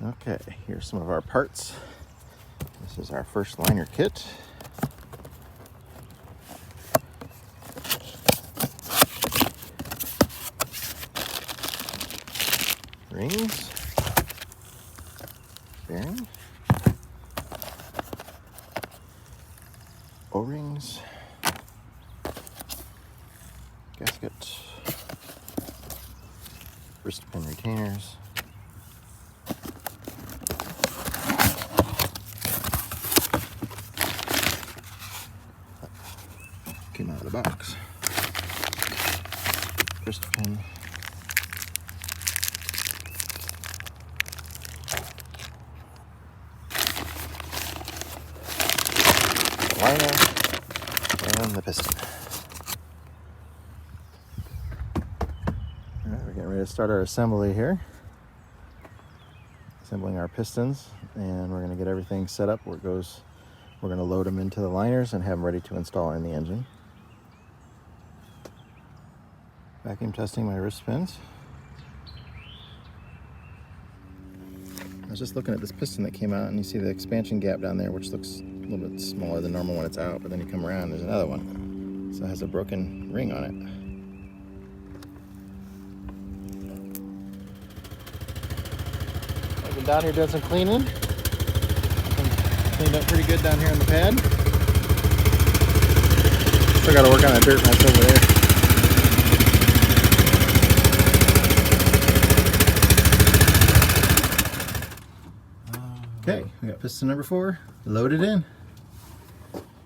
Okay, here's some of our parts. This is our first liner kit. Rings, bearing, O-rings, gasket, wrist pin retainers, came out of the box, wrist pin, liner, and the piston. All right, we're getting ready to start our assembly here. Assembling our pistons, and we're going to get everything set up where it goes. We're going to load them into the liners and have them ready to install in the engine. Vacuum testing my wrist pins. I was just looking at this piston that came out, and you see the expansion gap down there, which looks a little bit smaller than normal when it's out, but then you come around, there's another one. So it has a broken ring on it. I've been down here doing some cleaning. Cleaned up pretty good down here on the pad. Still got to work on that dirt mess over there. Okay, we got piston number 4 loaded in.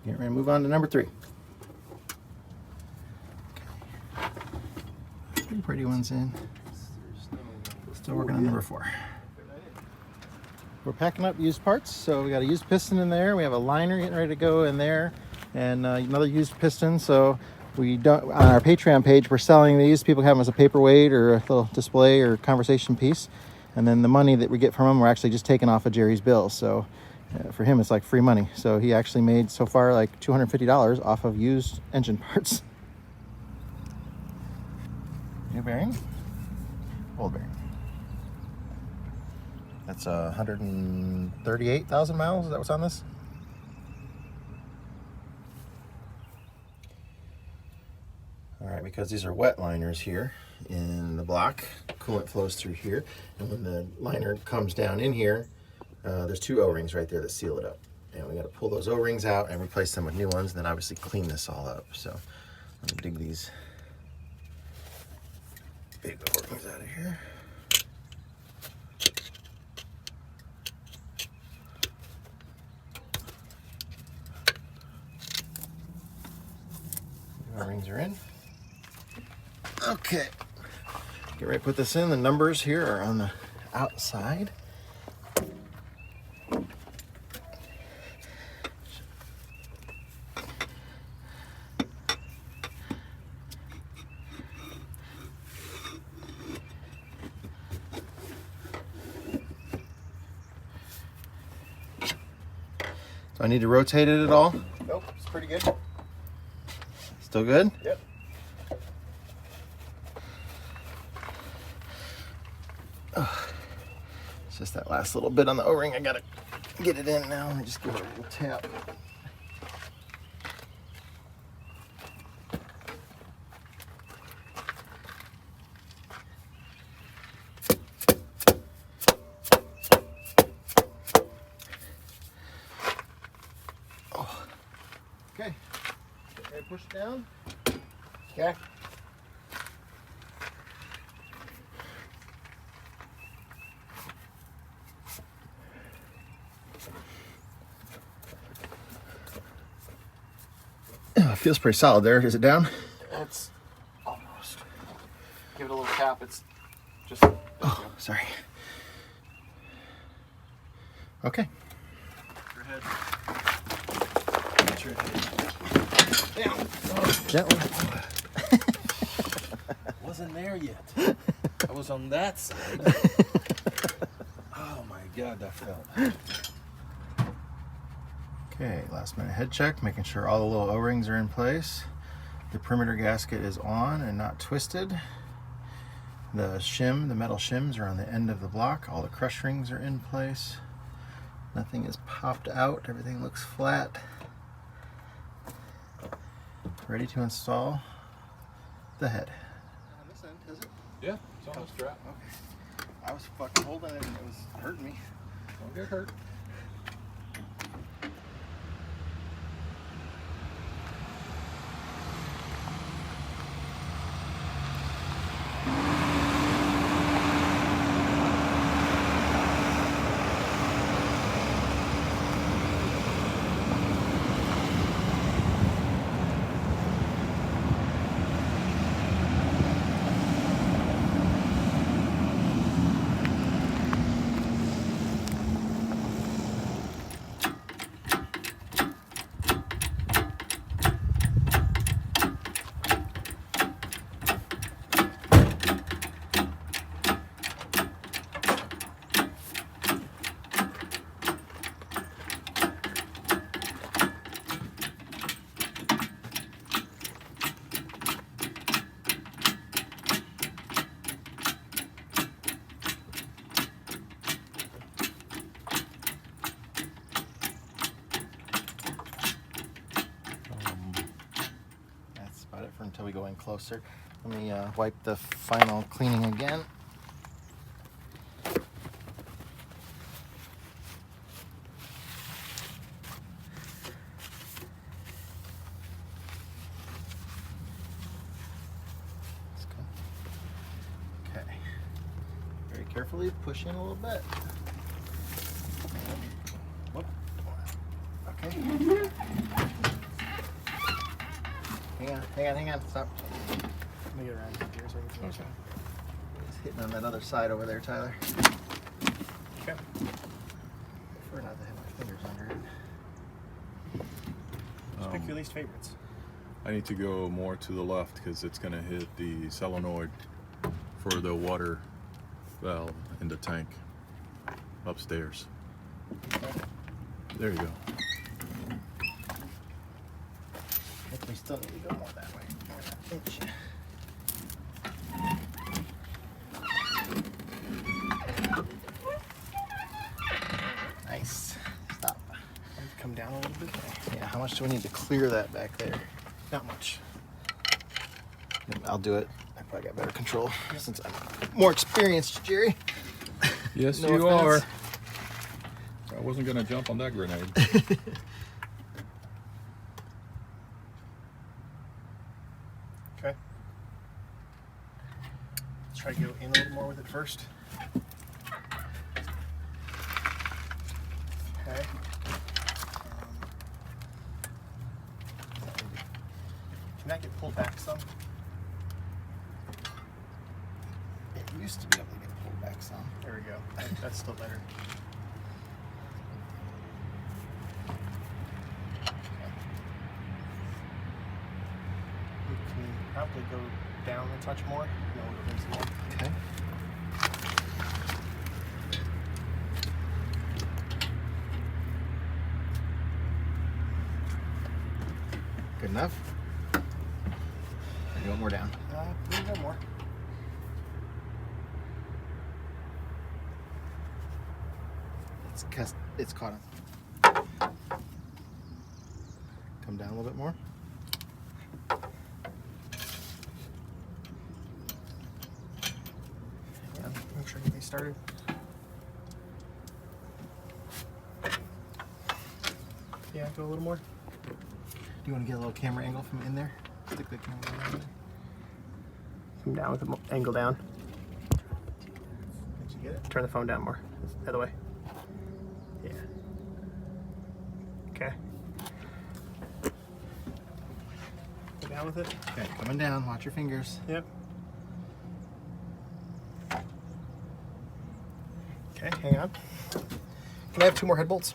Getting ready to move on to number 3. Okay. 3 pretty ones in. Still working on number 4. We're packing up used parts, so we got a used piston in there. We have a liner getting ready to go in there, and another used piston. So we don't, on our Patreon page, we're selling these. People have them as a paperweight or a little display or conversation piece. And then the money that we get from them, we're actually just taking off of Jerry's bill. So for him, it's like free money. So he actually made so far like $250 off of used engine parts. New bearing, old bearing. That's 138,000 miles. Is that what's on this? All right, because these are wet liners here in the block, coolant flows through here, and when the liner comes down in here, there's 2 O-rings right there that seal it up. And we got to pull those O-rings out and replace them with new ones, and then obviously clean this all up. So let me dig these big O-rings out of here. O-rings are in. Okay, get ready to put this in. The numbers here are on the outside. Do I need to rotate it at all? Nope, it's pretty good. Still good? Yep. Oh, it's just that last little bit on the O-ring. I gotta get it in now. Let me just give it a little tap. Oh. Okay. Get ready to push it down. Okay. It feels pretty solid there. Is it down? It's almost. Give it a little tap. It's just. Oh, sorry. Okay. Your head. Get your head Down. gently. Wasn't there yet. I was on that side. Oh my God, that felt. Okay, last minute head check, making sure all the little O-rings are in place. The perimeter gasket is on and not twisted. The metal shims are on the end of the block. All the crush rings are in place. Nothing is popped out. Everything looks flat. Ready to install the head. On this end, is it? Yeah, it's on the strap. Okay. I was fucking holding it and it was hurting me. Don't get hurt. That's about it for until we go in closer. Let me wipe the final cleaning again. Let's go. Okay. Very carefully push in a little bit. Whoop. Okay. Hang on, stop. Let me get around here so I can see. Okay. It's hitting on that other side over there, Tyler. Okay. Prefer not to have my fingers under it. Just pick your least favorites. I need to go more to the left because it's going to hit the solenoid for the water valve in the tank upstairs. There you go. I think we still need to go more that way. More that inch. Nice. Stop. Come down a little bit. Yeah, how much do we need to clear that back there? Not much. I'll do it. I probably got better control since I'm more experienced, Jerry. Yes, No you offense. are. I wasn't going to jump on that grenade. Okay. Let's try to go in a little more with it first. Okay. Can that get pulled back some? It used to be able to get pulled back some. There we go. That's still better. We can probably go down a touch more. No, we'll go some more. Okay. Good enough? Or you want more down? We can go more. It's caught on. Come down a little bit more. Yeah, make sure everything's started. Yeah, go a little more. Do you want to get a little camera angle from in there? Stick the camera in there. Come down with the angle down. Did you get it? Turn the phone down more. The other way. Yeah. Okay. Go down with it. Okay, coming down. Watch your fingers. Yep. Okay, hang on. Can I have 2 more head bolts?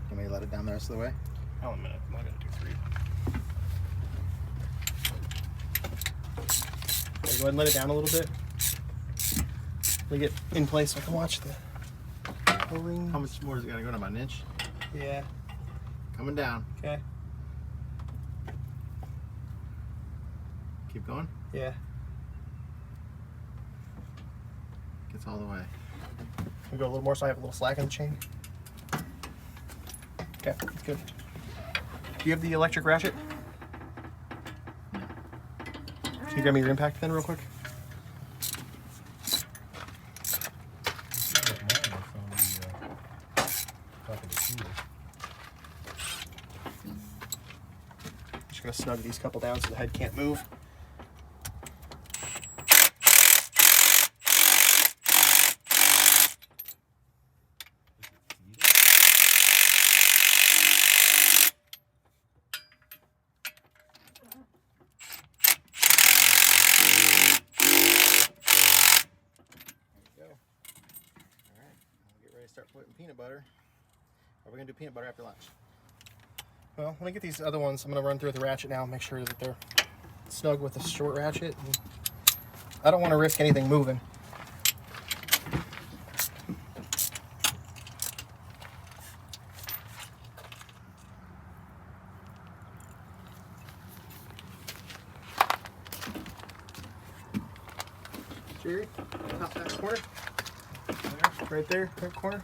Can we let it down the rest of the way? Oh, a minute. I'm not gonna do 3. Okay, go ahead and let it down a little bit. Let it get in place so I can watch the O-ring. How much more is it got to go to about an inch? Yeah. Coming down. Okay. Keep going. Yeah. Gets all the way. We go a little more so I have a little slack in the chain. Okay, that's good. Do you have the electric ratchet? Can you grab me your impact then real quick? Just gonna snug these couple down so the head can't move. Start putting peanut butter. Or we're gonna do peanut butter after lunch. Well, let me get these other ones. I'm gonna run through with the ratchet now and make sure that they're snug with the short ratchet. And I don't want to risk anything moving. Jerry, top that corner. Right there, right corner.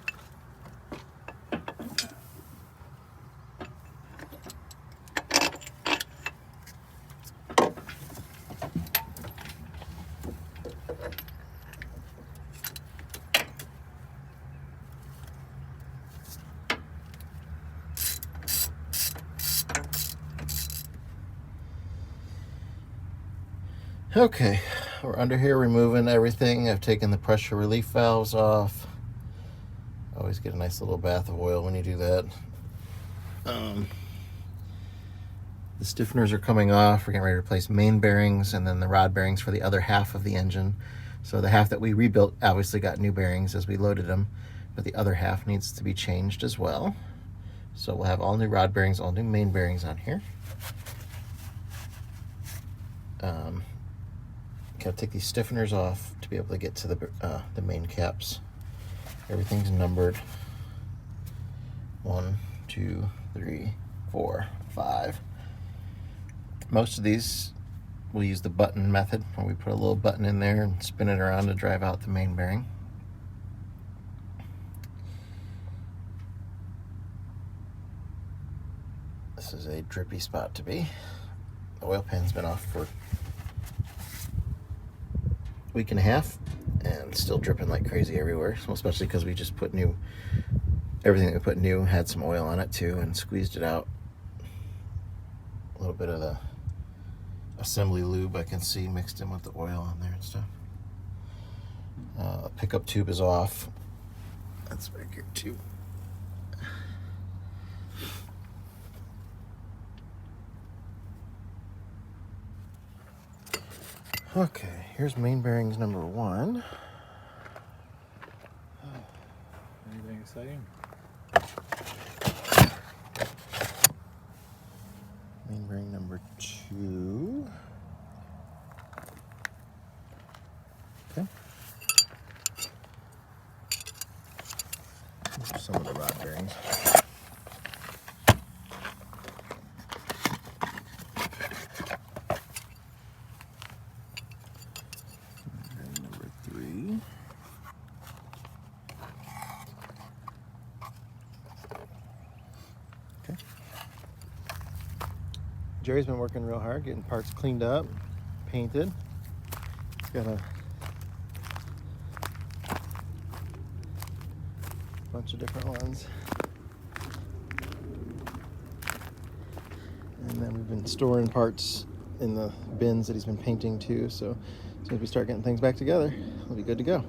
Okay, we're under here removing everything. I've taken the pressure relief valves off. Always get a nice little bath of oil when you do that. The stiffeners are coming off. We're getting ready to replace main bearings and then the rod bearings for the other half of the engine. So the half that we rebuilt obviously got new bearings as we loaded them, but the other half needs to be changed as well. So we'll have all new rod bearings, all new main bearings on here. Gotta take these stiffeners off to be able to get to the main caps. Everything's numbered. 1, 2, 3, 4, 5. Most of these we'll use the button method, where we put a little button in there and spin it around to drive out the main bearing. This is a drippy spot to be. The oil pan's been off for a week and a half and still dripping like crazy everywhere, so especially because we just put new, everything that we put new had some oil on it too and squeezed it out. A little bit of the assembly lube I can see mixed in with the oil on there and stuff. Pickup tube is off. That's back here too. Okay, here's main bearings number 1. Anything exciting? Main bearing number 2. Okay. These are some of the rod bearings. Bearing number 3. Okay. Jerry's been working real hard, getting parts cleaned up, painted. Got a bunch of different ones. And then we've been storing parts in the bins that he's been painting too, so as soon as we start getting things back together, we'll be good to go.